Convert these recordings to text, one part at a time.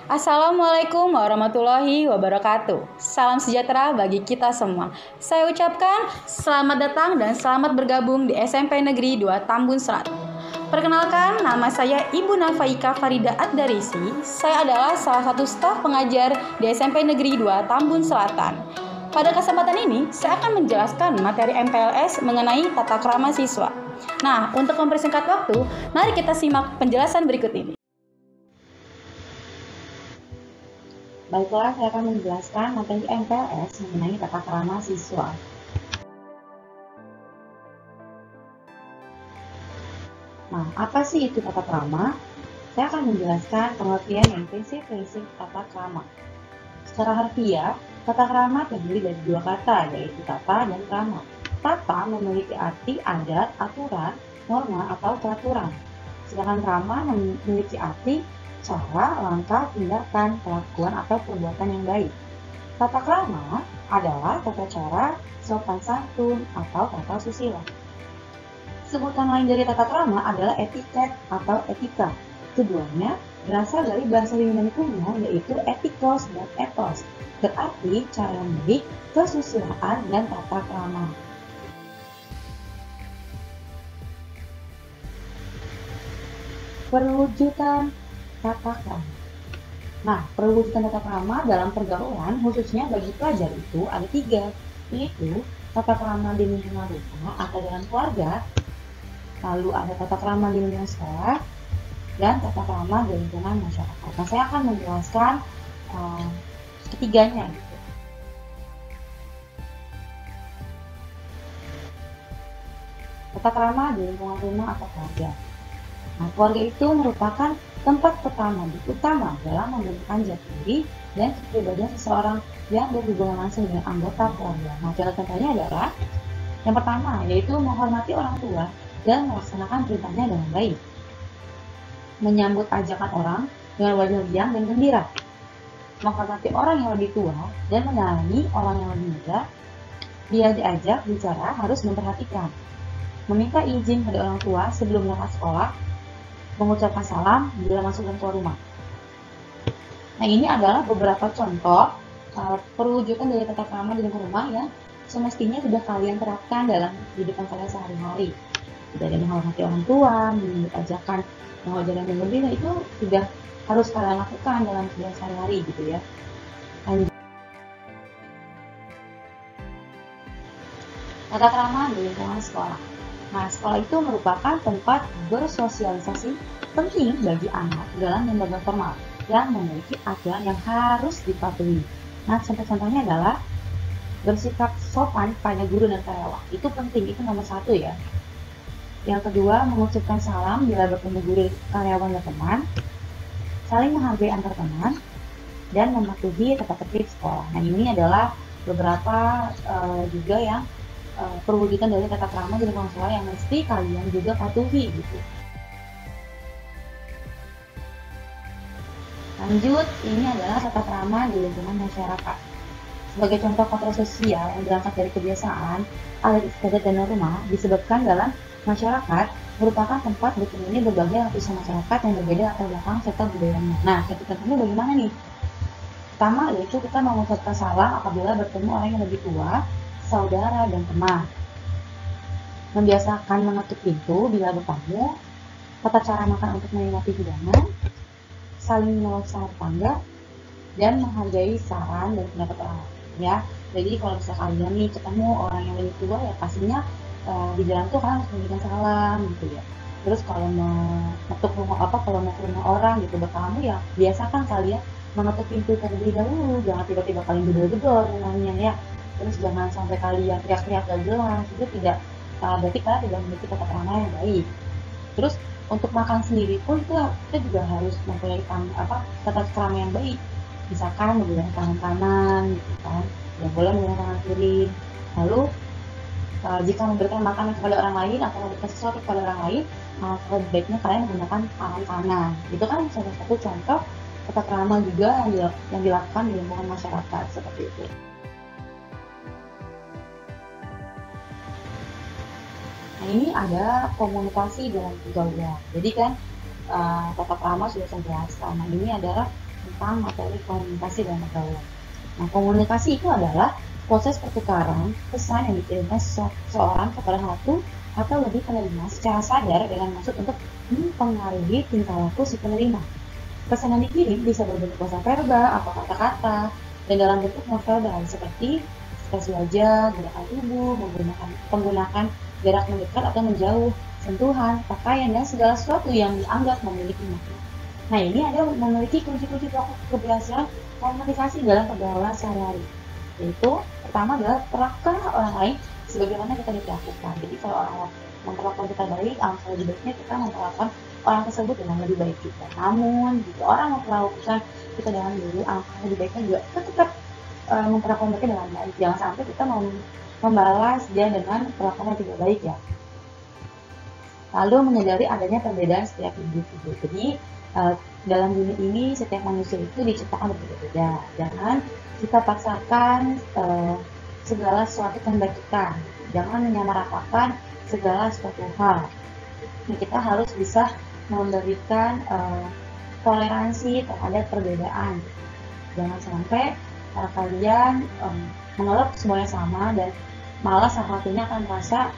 Assalamualaikum warahmatullahi wabarakatuh. Salam sejahtera bagi kita semua. Saya ucapkan selamat datang dan selamat bergabung di SMP Negeri 2 Tambun Selat. Perkenalkan, nama saya Ibu Nafaika Farida Ad-Darisi. Saya adalah salah satu staf pengajar di SMP Negeri 2 Tambun Selatan. Pada kesempatan ini, saya akan menjelaskan materi MPLS mengenai tata krama siswa. Nah, untuk mempersingkat waktu, mari kita simak penjelasan berikut ini. Baiklah, saya akan menjelaskan materi MPLS mengenai tata krama siswa. Nah, apa sih itu tata krama? Saya akan menjelaskan pengertian dan prinsip-prinsip tata krama. Secara harfiah, tata krama terdiri dari dua kata, yaitu tata dan krama. Tata memiliki arti adat, aturan, norma, atau peraturan. Sedangkan krama memiliki arti cara, langkah, tindakan, kelakuan, atau perbuatan yang baik. Tata krama adalah tata cara, sopan santun, atau tata susila. Sebutan lain dari tata krama adalah etiket atau etika. Keduanya berasal dari bahasa Yunani kuno, yaitu etikos dan ethos, berarti cara yang baik, kesusilaan, dan tata krama. Perwujudan tata krama. Nah, perwujudan tata krama dalam pergaulan, khususnya bagi pelajar itu ada tiga, yaitu tata krama di lingkungan rumah atau dalam keluarga, lalu ada tata krama di lingkungan sekolah, dan tata krama di lingkungan masyarakat. Nah, saya akan menjelaskan ketiganya. Tata krama di lingkungan rumah atau keluarga. Nah, keluarga itu merupakan tempat utama dalam membentukkan jati diri dan kepribadian seseorang yang berhubungan langsung dengan anggota keluarga. Nah, contohnya adalah yang pertama, yaitu menghormati orang tua dan melaksanakan perintahnya dengan baik. Menyambut ajakan orang dengan wajah riang dan gembira. Menghormati orang yang lebih tua dan menyayangi orang yang lebih muda. Dia diajak bicara harus memperhatikan. Meminta izin pada orang tua sebelum berangkat sekolah. Mengucapkan salam bila masuk dan keluar rumah. Nah, ini adalah beberapa contoh perwujudan dari tata krama di lingkungan rumah yang semestinya sudah kalian terapkan dalam kehidupan kalian sehari-hari. Tidak ada menghormati orang tua, menyambut ajakan yang wajar dan berbeda, itu sudah harus kalian lakukan dalam kehidupan sehari-hari gitu ya. Tata krama di lingkungan sekolah. Nah, sekolah itu merupakan tempat bersosialisasi penting bagi anak dalam lembaga formal yang memiliki aturan yang harus dipatuhi. Nah, contoh-contohnya adalah bersikap sopan pada guru dan karyawan. Itu penting, itu nomor satu ya. Yang kedua, mengucapkan salam bila bertemu guru, karyawan, dan teman. Saling menghargai antar teman dan mematuhi tata tertib sekolah. Nah, ini adalah beberapa juga yang perwujudan dari tata krama di lingkungan sekolah yang mesti kalian juga patuhi gitu. Lanjut, ini adalah tata krama di lingkungan masyarakat. Sebagai contoh kontrol sosial yang berangkat dari kebiasaan, adat istiadat dan norma disebutkan dalam masyarakat merupakan tempat bertemunya berbagai lapisan masyarakat yang berbeda latar belakang serta budayanya. Nah, contoh-contohnya bagaimana nih? Pertama, yaitu kita mengucapkan salam apabila bertemu orang yang lebih tua, saudara, dan teman. Membiasakan mengetuk pintu bila bertamu, tata cara makan untuk menikmati hidangan, saling menolong sama tetangga, dan menghargai saran dan pendapat orang lain. Ya, jadi kalau misalnya kalian nih ketemu orang yang lebih tua, ya pastinya di jalan tuh kalian harus memberikan salam gitu ya. Terus kalau mau ke rumah orang gitu bertamu, ya biasakan kalian mengetuk pintu terlebih dahulu, jangan tiba-tiba kalian gedor-gedor rumahnya ya. Terus jangan sampai kalian teriak-teriak gak jelas, itu tidak berarti kalian tidak memiliki tata krama yang baik. Terus untuk makan sendiri pun kita juga harus mempunyai tata krama yang baik. Misalkan menggunakan tangan kanan, gitu kan, tidak boleh menggunakan tangan kiri. Lalu jika memberikan makanan kepada orang lain atau memberikan sesuatu kepada orang lain, lebih baiknya kalian menggunakan tangan kanan. Itu kan salah satu contoh tata krama juga yang dilakukan di lingkungan masyarakat seperti itu. Nah, ini ada komunikasi dalam pergaulan. Jadi kan tata krama sudah saya jelaskan. Nah, ini adalah tentang materi komunikasi dan pergaulan. Nah, komunikasi itu adalah proses pertukaran pesan yang dikirimkan seorang kepada satu atau lebih penerima secara sadar dengan maksud untuk mempengaruhi tingkah laku si penerima. Pesan yang dikirim bisa berbentuk bahasa verbal atau kata-kata, dan dalam bentuk non-verbal seperti ekspresi wajah, gerakan tubuh, menggunakan jarak mendekat atau menjauh, sentuhan, pakaian, dan segala sesuatu yang dianggap memiliki makna. Nah, ini ada memiliki kunci-kunci pokok keberhasilan komunikasi dalam pergaulan sehari-hari. Yaitu, pertama adalah perlakukan orang lain sebagaimana kita diperlakukan. Jadi kalau orang memperlakukan kita baik, alangkah lebih baiknya kita memperlakukan orang tersebut dengan lebih baik juga. Namun, jika orang memperlakukan kita dengan buruk, alangkah lebih baiknya juga kita tetap memperlakukan mereka dengan baik. Jangan sampai kita membalas dia dengan perlakuan yang tidak baik ya. Lalu menyadari adanya perbedaan setiap individu. Jadi dalam dunia ini setiap manusia itu diciptakan berbeda-beda. Jangan kita paksakan segala sesuatu kehendak kita. Jangan menyamaratakan segala suatu hal. Kita harus bisa memberikan toleransi terhadap perbedaan. Jangan sampai kalian menganggap semuanya sama dan malah salah satunya akan merasa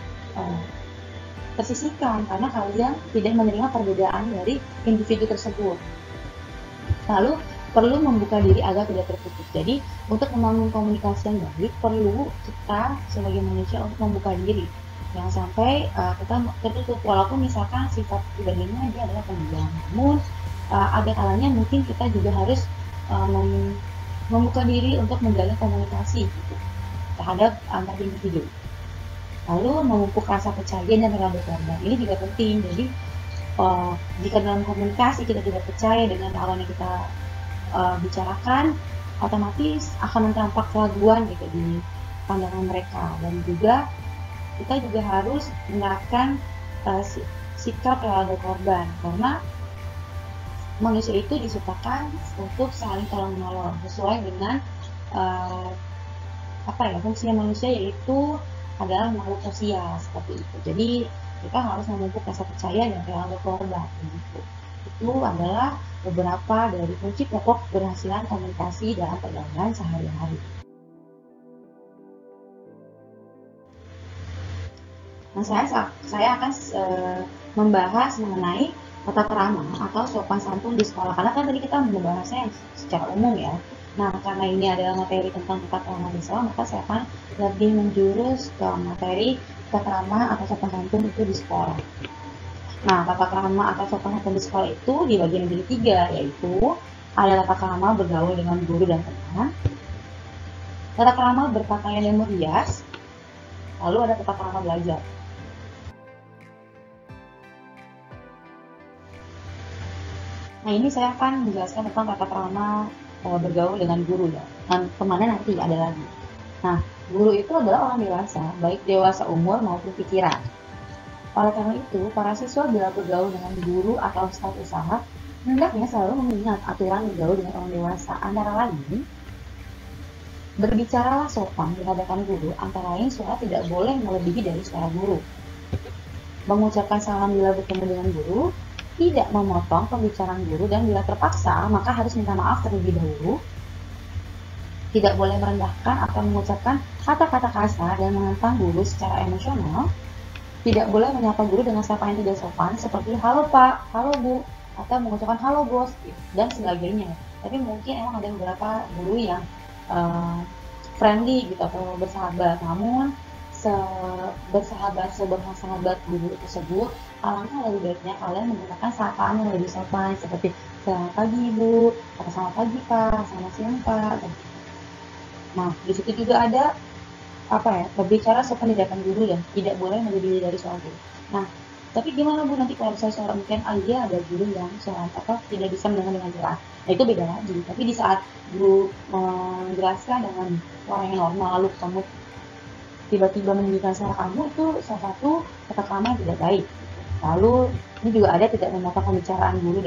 tersisihkan karena kalian tidak menerima perbedaan dari individu tersebut. Lalu perlu membuka diri agar tidak tertutup. Jadi untuk membangun komunikasi yang baik perlu kita sebagai manusia untuk membuka diri. Jangan sampai kita tertutup, walaupun misalkan sifat pribadinya dia adalah pendiam. Namun ada kalanya mungkin kita juga harus membuka diri untuk menjalin komunikasi gitu, terhadap antar individu. Lalu memupuk rasa percaya dan rela berkorban. Ini juga penting. Jadi jika dalam komunikasi kita tidak percaya dengan apa yang kita bicarakan, otomatis akan tampak keraguan gitu di pandangan mereka. Dan juga kita juga harus menerapkan sikap rela berkorban, karena manusia itu diciptakan untuk saling tolong menolong sesuai dengan fungsinya manusia, yaitu adalah makhluk sosial seperti itu. Jadi kita harus memupuk rasa percaya dan rela berkorban. Gitu. Itu adalah beberapa dari kunci pokok keberhasilan komunikasi dalam pergaulan sehari-hari. Nah, saya akan membahas mengenai tata krama atau sopan santun di sekolah, karena kan tadi kita membahasnya secara umum ya. Nah, karena ini adalah materi tentang tata krama di sekolah, maka saya akan lebih menjurus ke materi tata krama atau sopan santun itu di sekolah. Nah, tata krama atau sopan santun di sekolah itu dibagi menjadi 3, yaitu ada tata krama bergaul dengan guru dan teman, tata krama berpakaian yang merias, lalu ada tata krama belajar. Nah, ini saya akan menjelaskan tentang tata krama bergaul dengan guru ya. Dan temannya nanti ada lagi. Nah, guru itu adalah orang dewasa, baik dewasa umur maupun pikiran. Oleh karena itu, para siswa bila bergaul dengan guru atau staf usaha, hendaknya selalu mengingat aturan bergaul dengan orang dewasa. Antara lain, berbicaralah sopan di hadapan guru, antara lain suara tidak boleh melebihi dari suara guru. Mengucapkan salam bila bertemu dengan guru, tidak memotong pembicaraan guru, dan bila terpaksa maka harus minta maaf terlebih dahulu. Tidak boleh merendahkan atau mengucapkan kata-kata kasar dan menentang guru secara emosional. Tidak boleh menyapa guru dengan sapaan yang tidak sopan seperti halo pak, halo bu, atau mengucapkan halo bos dan sebagainya. Tapi mungkin emang ada beberapa guru yang friendly gitu atau bersahabat, namun bersahabat guru tersebut, alangkah lebih baiknya kalian menggunakan sapaan yang lebih sopan seperti selamat pagi ibu, atau selamat pagi pak, selamat siang pak. Nah, di situ juga ada berbicara sopan di depan guru dan tidak boleh melebihi dari suara guru. Nah, tapi gimana bu nanti kalau misalnya suara mungkin dia ada guru yang suara tidak bisa mendengar dengan jelas. Nah, itu beda lagi. Tapi di saat guru menjelaskan dengan suara yang normal, lalu kamu tiba-tiba meninggikan suara kamu, itu salah satu tata krama yang tidak baik. Lalu ini juga ada tidak memotong pembicaraan guru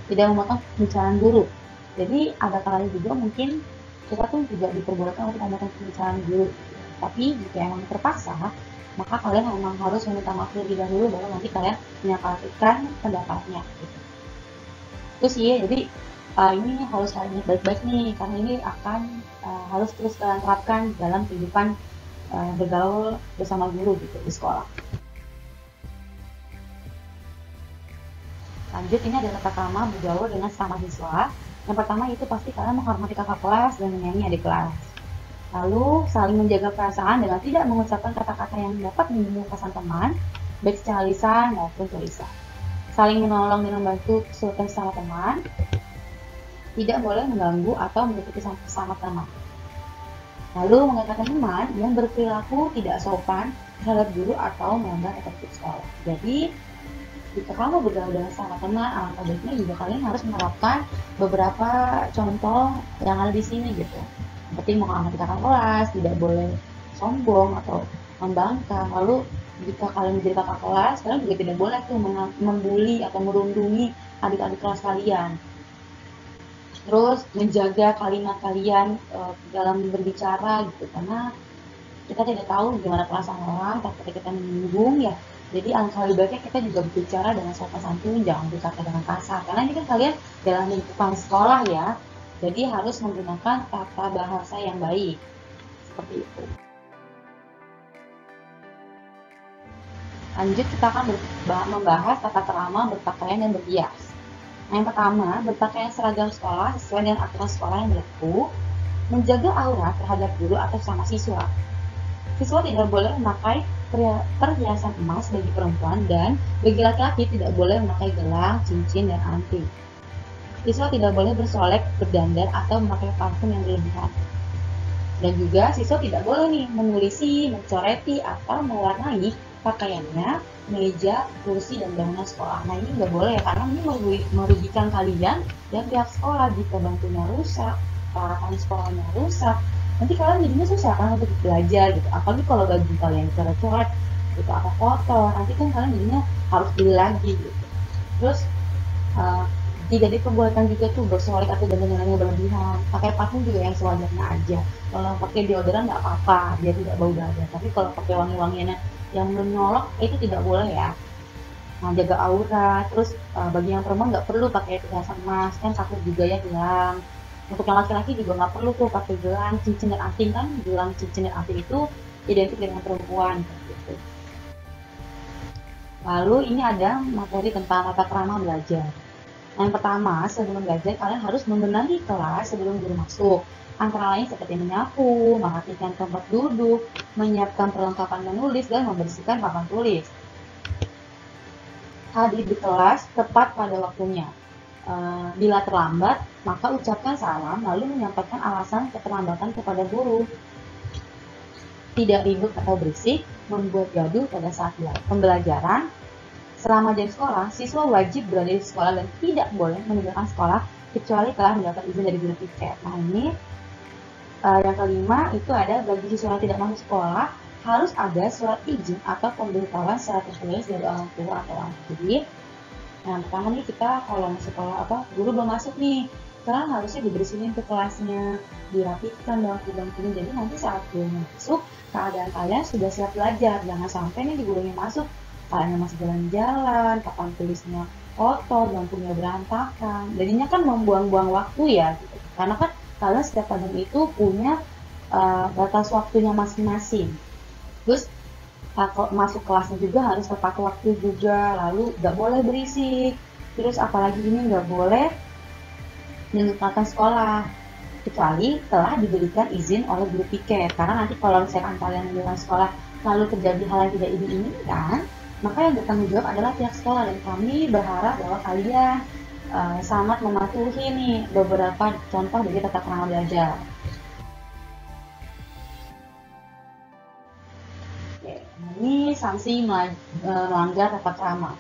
tidak memotong pembicaraan guru. Jadi ada kalanya juga mungkin kita tuh juga diperbolehkan untuk memotong pembicaraan guru. Tapi jika emang terpaksa, maka kalian memang harus meminta maaf lebih dahulu baru nanti kalian menyampaikan pendapatnya gitu. Terus ya, jadi ini harus kalian ingat baik-baik nih, karena ini akan harus terus kalian terapkan dalam kehidupan bergaul bersama guru gitu di sekolah. Lanjut, ini ada tata krama bergaul dengan sesama siswa. Yang pertama itu pasti kalian menghormati kakak kelas dan menyayangi adik kelas. Lalu saling menjaga perasaan dengan tidak mengucapkan kata-kata yang dapat menyinggung perasaan teman, baik secara lisan maupun tulisan. Saling menolong dan membantu kesulitan sesama teman. Tidak boleh mengganggu atau menyakiti sesama teman. Lalu mengatakan teman yang berperilaku tidak sopan terhadap guru atau melanggar etika sekolah. Jadi jika kamu bergaul dengan sama teman, alangkah baiknya juga kalian harus menerapkan beberapa contoh yang ada di sini gitu. Seperti menghormati kakak kelas, tidak boleh sombong atau membangkang. Lalu jika kalian menjadi kakak kelas, kalian juga tidak boleh tuh membuli atau merundungi adik-adik kelas kalian. Terus menjaga kalimat kalian dalam berbicara gitu, karena kita tidak tahu gimana perasaan orang ketika kita menyinggung ya. Jadi alangkah lebih baiknya kita juga berbicara dengan sopan santun, jangan berkata dengan kasar. Karena ini kan kalian dalam lingkupan sekolah ya, jadi harus menggunakan tata bahasa yang baik seperti itu. Lanjut, kita akan membahas tata krama berpakaian dan berhias. Yang pertama, berpakaian seragam sekolah sesuai dengan aturan sekolah yang berlaku, menjaga aura terhadap guru atau sama siswa. Siswa tidak boleh memakai perhiasan emas bagi perempuan, dan bagi laki-laki tidak boleh memakai gelang, cincin, dan anting. Siswa tidak boleh bersolek, berdandan, atau memakai parfum yang berlebihan. Dan juga siswa tidak boleh nih menulisi, mencoreti, atau mewarnai pakaiannya, meja, kursi, dan bangunan sekolah. Nah ini nggak boleh ya, karena ini merugikan kalian dan pihak sekolah. Jika bangkunya rusak, peralatan sekolahnya rusak, nanti kalian jadinya susah kan untuk belajar gitu. Apalagi kalau baju kalian coret-coret gitu atau kotor, nanti kan kalian jadinya harus beli lagi gitu. Terus tidak diperbolehkan juga tuh bersolek atau dandan-dandannya berlebihan. Pakai parfum juga yang sewajarnya aja. Kalau pakai deodoran nggak apa-apa, dia tidak bau dada. Tapi kalau pakai wangi-wangiannya yang menyolok itu tidak boleh ya. Nah, jaga aura. Terus bagi yang perempuan nggak perlu pakai perhiasan emas, kan takut juga ya hilang. Untuk yang laki-laki juga nggak perlu tuh pakai gelang, cincin, dan anting, kan gelang, cincin, dan anting itu identik dengan perempuan gitu. Lalu ini ada materi tentang tata krama belajar. Yang pertama, sebelum belajar kalian harus membenahi kelas sebelum guru masuk. Antara lain seperti menyapu, merapikan tempat duduk, menyiapkan perlengkapan menulis, dan membersihkan papan tulis. Hadir di kelas tepat pada waktunya. Bila terlambat, maka ucapkan salam lalu menyampaikan alasan keterlambatan kepada guru. Tidak ribut atau berisik, membuat gaduh pada saat pembelajaran. Selama jam sekolah, siswa wajib berada di sekolah dan tidak boleh meninggalkan sekolah kecuali telah mendapat izin dari guru piket. Nah ini yang kelima itu ada bagi siswa yang tidak masuk sekolah harus ada surat izin atau pemberitahuan secara tertulis dari orang tua atau orang tua. Jadi yang pertama nih, kita kalau masuk sekolah guru belum masuk nih, sekarang harusnya dibersihin ke kelasnya, dirapikan bangku-bangkunya. Jadi nanti saat gurunya masuk, keadaan kalian sudah siap belajar. Jangan sampai nih di gurunya masuk, kalian masih jalan-jalan, papan tulisnya kotor, bangkunya berantakan. Jadinya kan membuang-buang waktu ya, gitu. Karena kan kalian setiap tahun itu punya batas waktunya masing-masing. Terus masuk kelasnya juga harus tepat waktu juga, lalu nggak boleh berisik. Terus apalagi ini nggak boleh meninggalkan sekolah kecuali telah diberikan izin oleh guru piket. Karena nanti kalau misalkan kalian meninggalkan sekolah lalu terjadi hal yang tidak diinginkan, maka yang bertanggung jawab adalah pihak sekolah. Dan kami berharap bahwa kalian sangat mematuhi nih beberapa contoh dari tata krama belajar. Ini sanksi melanggar tata krama.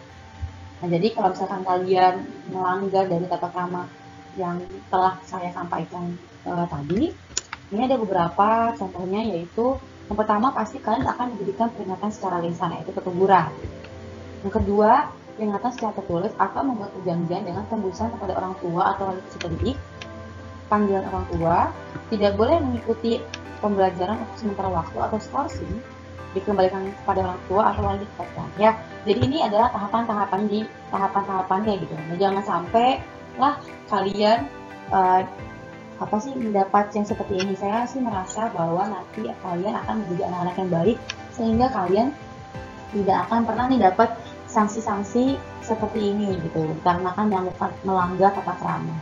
Nah, jadi kalau misalkan kalian melanggar dari tata krama yang telah saya sampaikan tadi, ini ada beberapa contohnya, yaitu yang pertama pasti kalian akan diberikan peringatan secara lisan, yaitu keteguran. Yang kedua, peringatan secara tertulis atau membuat perjanjian dengan tembusan kepada orang tua atau wali pendidik. Panggilan orang tua, tidak boleh mengikuti pembelajaran untuk sementara waktu atau skorsing dikembalikan kepada orang tua atau wali dikatakan ya. Jadi ini adalah tahapan-tahapannya gitu. Nah, jangan sampai lah kalian mendapat yang seperti ini. Saya sih merasa bahwa nanti kalian akan menjadi anak-anak yang baik sehingga kalian tidak akan pernah nih dapat sanksi-sanksi seperti ini gitu karena kan melanggar tata krama.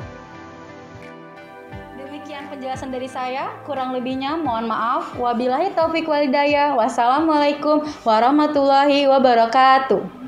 Demikian penjelasan dari saya, kurang lebihnya mohon maaf. Wabillahi taufik walhidayah. Wassalamualaikum warahmatullahi wabarakatuh.